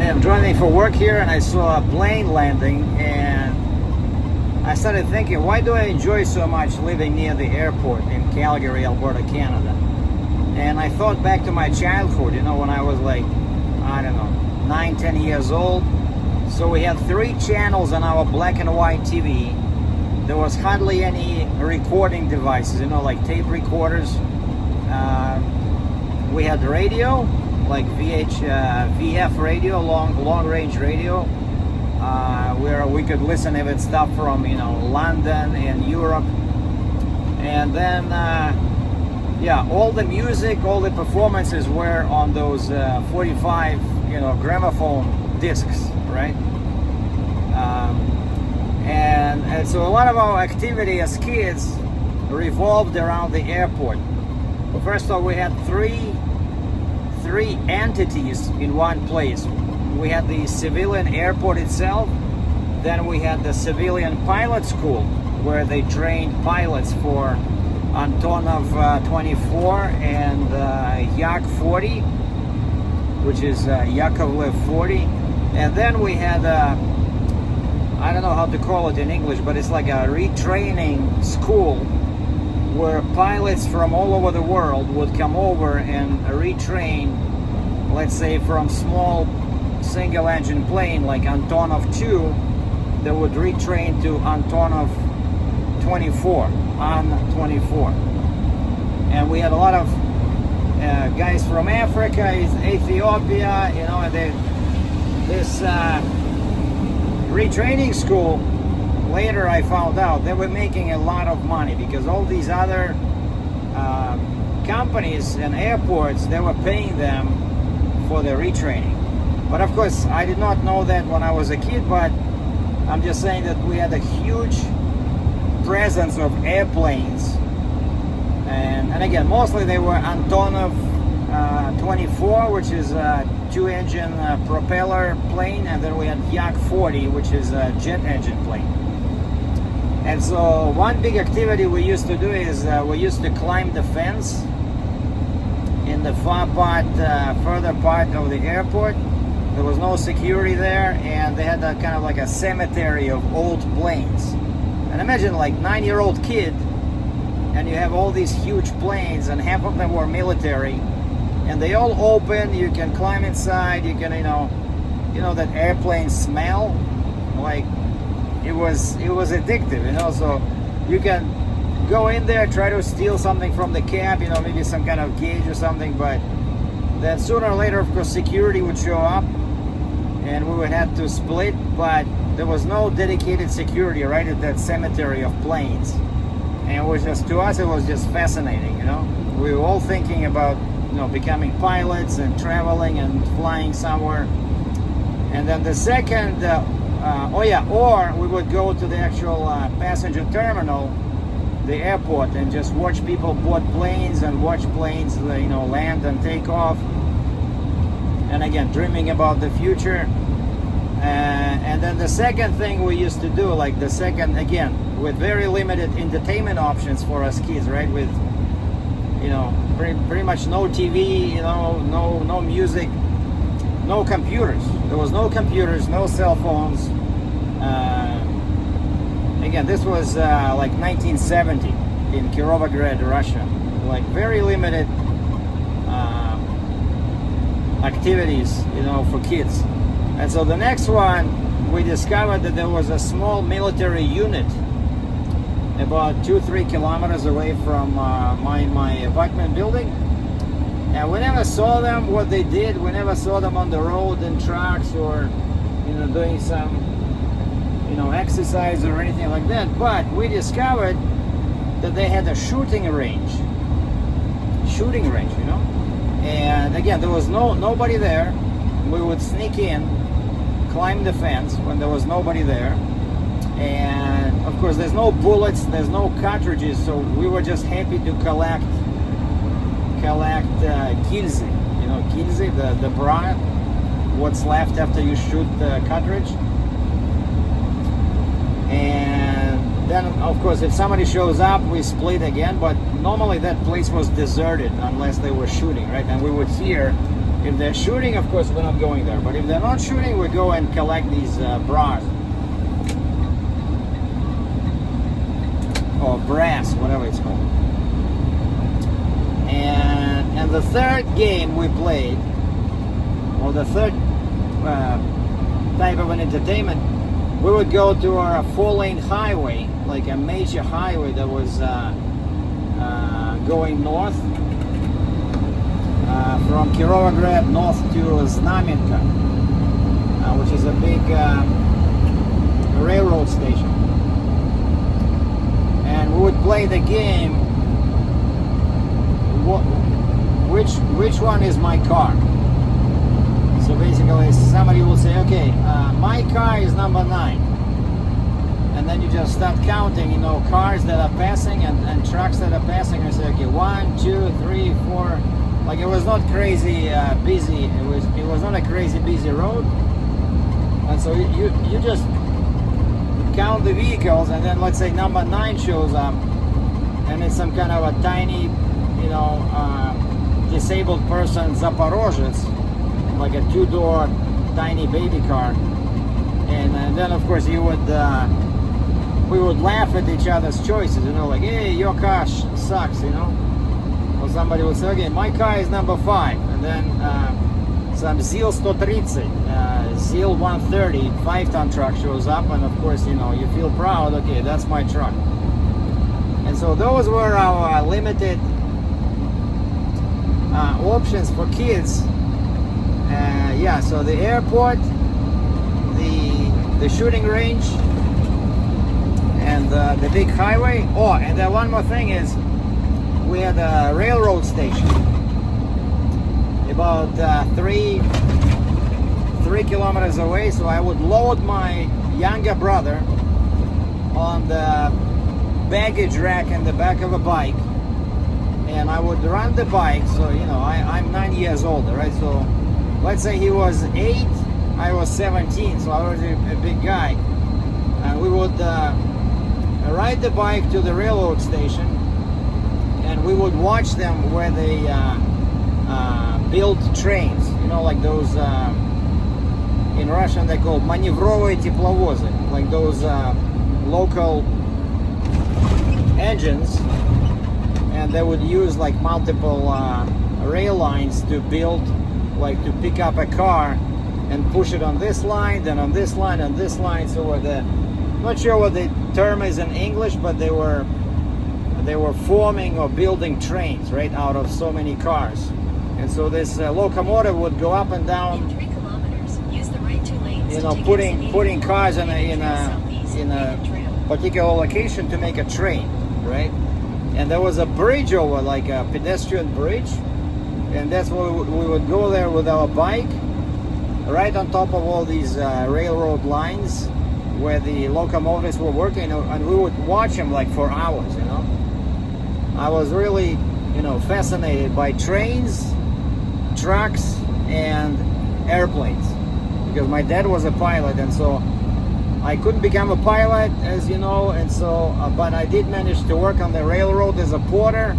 I'm driving for work here and I saw a plane landing, and I started thinking, why do I enjoy so much living near the airport in Calgary, Alberta, Canada? And I thought back to my childhood, when I was like, I don't know, 9, 10 years old. So we had 3 channels on our black and white TV. There was hardly any recording devices, like tape recorders. We had radio, like VF radio, long range radio, where we could listen to stuff from London and Europe. And then all the music, all the performances were on those 45 gramophone discs, right? And so a lot of our activity as kids revolved around the airport. Well, first of all, we had three entities in one place. We had the civilian airport itself, then we had the civilian pilot school where they trained pilots for Antonov 24 and Yak 40, which is Yakovlev 40. And then we had I don't know how to call it in English, but it's like a retraining school where pilots from all over the world would come over and retrain, let's say from small single engine plane like Antonov 2, they would retrain to Antonov 24, An-24. And we had a lot of guys from Africa, Ethiopia, and this retraining school, later I found out they were making a lot of money because all these other companies and airports, they were paying them for the retraining. But of course, I did not know that when I was a kid, but I'm just saying that we had a huge presence of airplanes. And again, mostly they were Antonov 24, which is a 2-engine propeller plane, and then we had Yak 40, which is a jet engine plane. And so one big activity we used to do is we used to climb the fence in the further part of the airport. There was no security there, and they had kind of like a cemetery of old planes. And imagine like 9-year-old kid, and you have all these huge planes, and half of them were military, and they all open. You can climb inside. You can, that airplane smell, like it was addictive, So you can go in there, try to steal something from the cab, maybe some kind of gauge or something, but then sooner or later, of course, security would show up, and we would have to split. But there was no dedicated security right at that cemetery of planes, and it was just, to us, it was just fascinating. We were all thinking about becoming pilots and traveling and flying somewhere. And then the second, or we would go to the actual passenger terminal, the airport, and just watch people board planes and watch planes, land and take off. And again, dreaming about the future. And then the second thing we used to do, again, with very limited entertainment options for us kids, right? With pretty much no TV, no music, no computers. There was no computers, no cell phones. Again, this was like 1970 in Kirovograd, Russia. Like very limited activities, for kids. And so the next one, we discovered that there was a small military unit about 2-3 kilometers away from my apartment building, and we never saw them. What they did, we never saw them on the road in trucks or doing some exercise or anything like that. But we discovered that they had a shooting range, and again, there was nobody there. We would sneak in, climb the fence when there was nobody there. And of course, there's no bullets, there's no cartridges, so we were just happy to collect gilzy, the bra, what's left after you shoot the cartridge. And then, of course, if somebody shows up, we split again. But normally that place was deserted unless they were shooting, right? And we would hear If they're shooting, of course, we're not going there. But if they're not shooting, we go and collect these bras. Or brass, whatever it's called. And the third game we played, or the third type of an entertainment, we would go to our 4-lane highway, like a major highway that was going north from Kirovograd north to Znamenka, which is a big railroad station. And we would play the game, which one is my car? So basically somebody will say, okay, my car is number 9. And then you just start counting, cars that are passing and trucks that are passing, and say, okay, 1, 2, 3, 4. Like, it was not crazy busy. It was not a crazy busy road. And so you just count the vehicles, and then let's say number 9 shows up, and it's some kind of a tiny, disabled person, Zaporozhets, like a 2-door tiny baby car. And then of course we would laugh at each other's choices, like, hey, your car sucks, or somebody would say, okay, my car is number 5, and then some ZIL 130, ZIL 130 5-ton truck shows up, and of course, you feel proud, okay, that's my truck. And so those were our limited options for kids. So the airport, the shooting range, and the big highway. Oh, and then one more thing is, we had a railroad station about 3 kilometers away. So I would load my younger brother on the baggage rack in the back of a bike, and I would run the bike. So I'm 9 years older, right? So let's say he was 8, I was 17, so I was a big guy, and we would ride the bike to the railroad station, and we would watch them where they build trains, like those, in Russian they call маневровые тепловозы, like those local engines, and they would use like multiple rail lines to build, like to pick up a car and push it on this line, then on this line, and this line. So not sure what the term is in English, but they were forming or building trains, right, out of so many cars. And so this locomotive would go up and down, in 3 kilometers, use the right 2 lanes putting cars in a particular location to make a train, right? And there was a bridge over, like a pedestrian bridge, and that's where we would go there with our bike, right on top of all these railroad lines where the locomotives were working, and we would watch them like for hours. I was really fascinated by trains, trucks, and airplanes, because my dad was a pilot, and so I couldn't become a pilot, as you know, and so but I did manage to work on the railroad as a porter,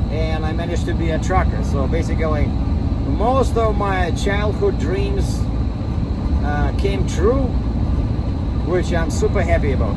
and I managed to be a trucker. So basically most of my childhood dreams came true, which I'm super happy about.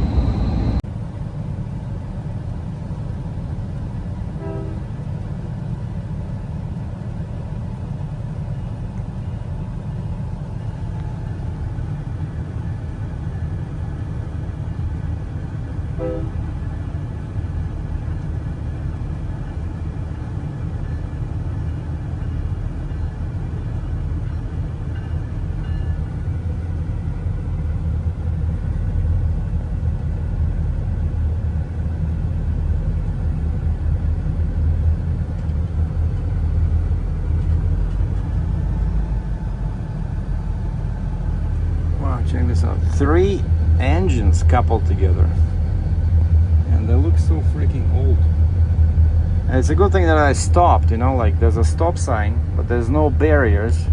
Check this out. 3 engines coupled together, and they look so freaking old. And it's a good thing that I stopped, like there's a stop sign, but there's no barriers.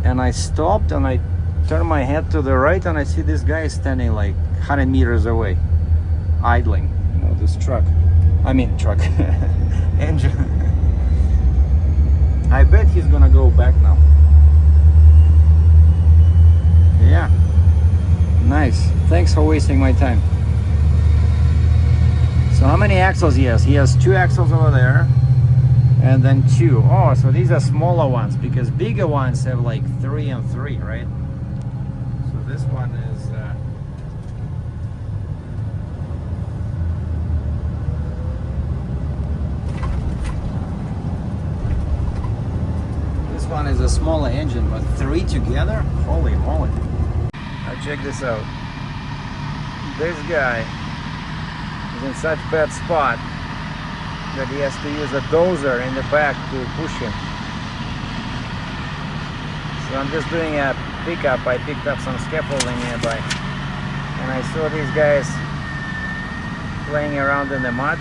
And I stopped, and I turned my head to the right, and I see this guy standing like 100 meters away, idling, this truck. Engine. I bet he's gonna go back now. Yeah. Nice. Thanks for wasting my time. So how many axles he has? He has 2 axles over there. And then 2. Oh, so these are smaller ones, because bigger ones have like 3 and 3, right? So this one is this one is a smaller engine, but 3 together? Holy moly. Now check this out. This guy is in such bad spot that he has to use a dozer in the back to push him. So I'm just doing a pickup. I picked up some scaffolding nearby, and I saw these guys playing around in the mud.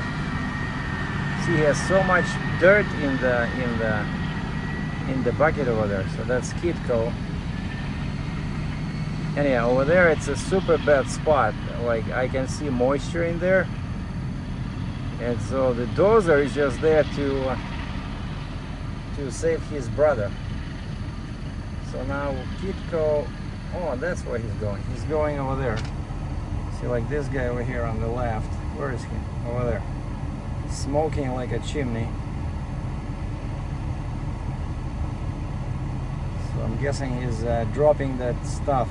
See, he has so much dirt in the bucket over there. So that's Kitco. Anyhow, over there it's a super bad spot. Like, I can see moisture in there. And so the dozer is just there to save his brother. So now Kitco, oh, that's where he's going. He's going over there. See, like this guy over here on the left. Where is he? Over there. Smoking like a chimney. So I'm guessing he's dropping that stuff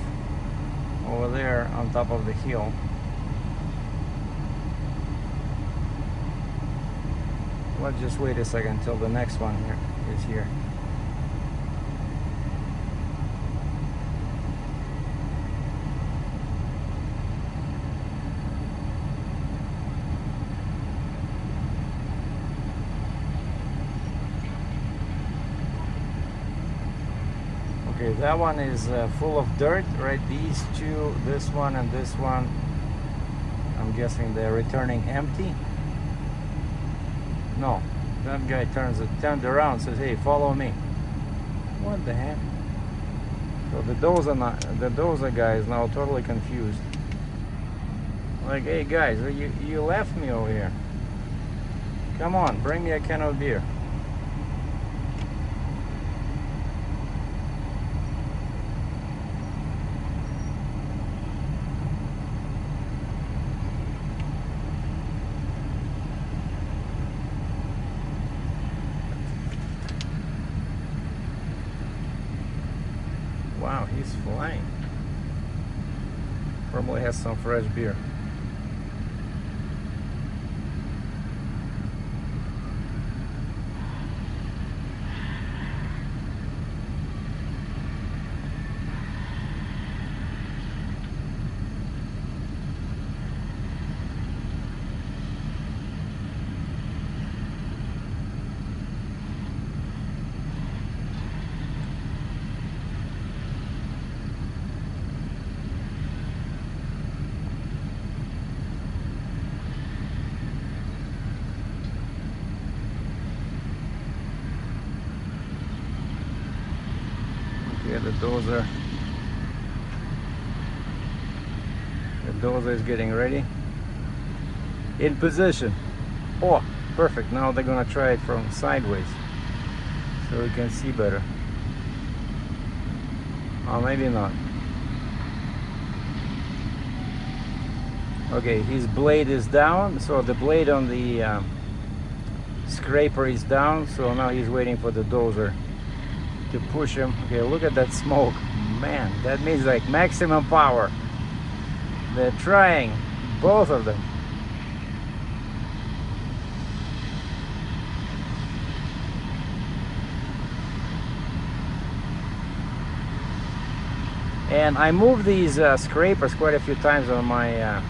over there on top of the hill. Let's just wait a second till the next one here is here. Okay, that one is full of dirt, right? These 2, this one and this one, I'm guessing they're returning empty. No, that guy turned around, says, "Hey, follow me." What the heck? So the dozer guy is now totally confused. Like, hey guys, you left me over here. Come on, bring me a can of beer. Wow, he's flying. Probably has some fresh beer. The dozer is getting ready. In position. Oh, perfect. Now they're gonna try it from sideways so we can see better. Oh, maybe not. Okay, his blade is down, so the blade on the scraper is down, so now he's waiting for the dozer to push him. Okay, look at that smoke. Man, that means like maximum power. They're trying, both of them. And I moved these scrapers quite a few times on my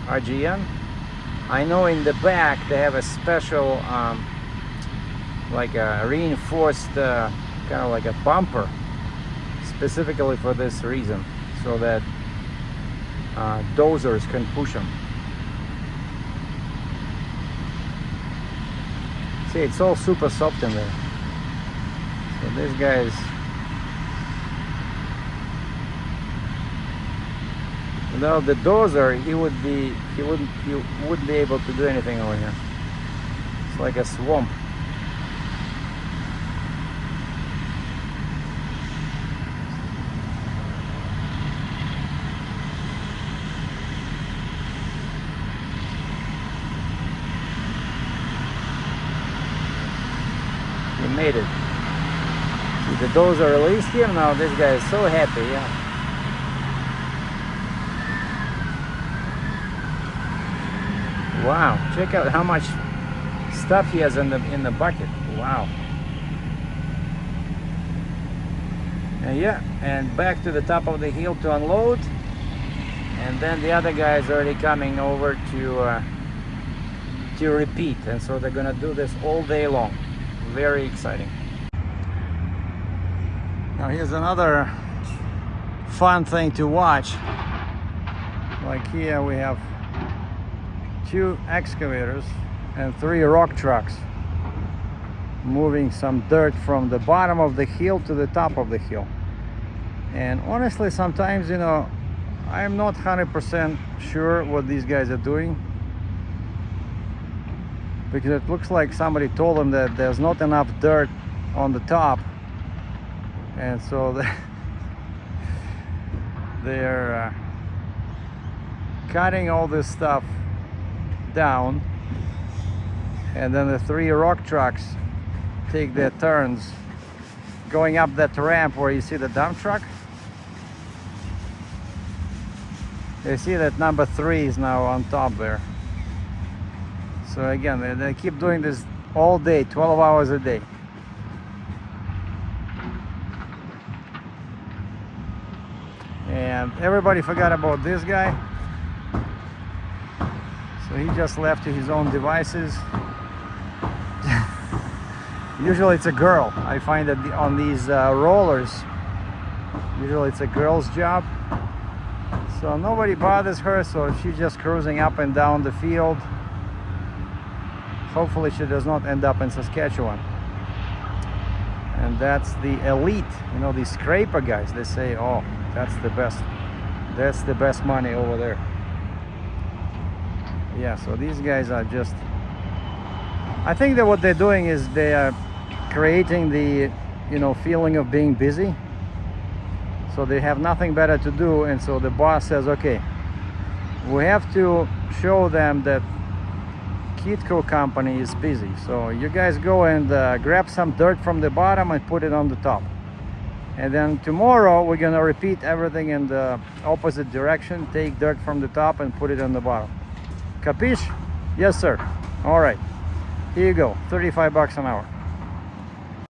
RGN. I know in the back they have a special like a reinforced kind of like a bumper specifically for this reason, so that dozers can push them. See, it's all super soft in there. So this guy's, without the dozer, he wouldn't be able to do anything over here. It's like a swamp. made it. See, the dozer released him. Now this guy is so happy. Yeah. Wow! Check out how much stuff he has in the bucket. Wow. And yeah, and back to the top of the hill to unload. And then the other guy is already coming over to repeat, and so they're gonna do this all day long. Very exciting. Now here's another fun thing to watch. Like here we have 2 excavators and 3 rock trucks moving some dirt from the bottom of the hill to the top of the hill. And honestly, sometimes, you know, I'm not 100% sure what these guys are doing, because it looks like somebody told them that there's not enough dirt on the top, and so they're cutting all this stuff down, and then the 3 rock trucks take their turns going up that ramp where you see the dump truck. You see that number 3 is now on top there. So again, they keep doing this all day, 12 hours a day. And everybody forgot about this guy. So he just left to his own devices. Usually it's a girl. I find that on these rollers, usually it's a girl's job. So nobody bothers her, so she's just cruising up and down the field. Hopefully she does not end up in Saskatchewan. And that's the elite, you know, these scraper guys. They say, oh, that's the best money over there. Yeah, so these guys are just, I think that what they're doing is they are creating the, you know, feeling of being busy. So they have nothing better to do, and so the boss says, okay, we have to show them that Kitco company is busy. So you guys go and grab some dirt from the bottom and put it on the top. And then tomorrow we're gonna repeat everything in the opposite direction. Take dirt from the top and put it on the bottom. Capiche? Yes, sir. All right. Here you go. $35 an hour.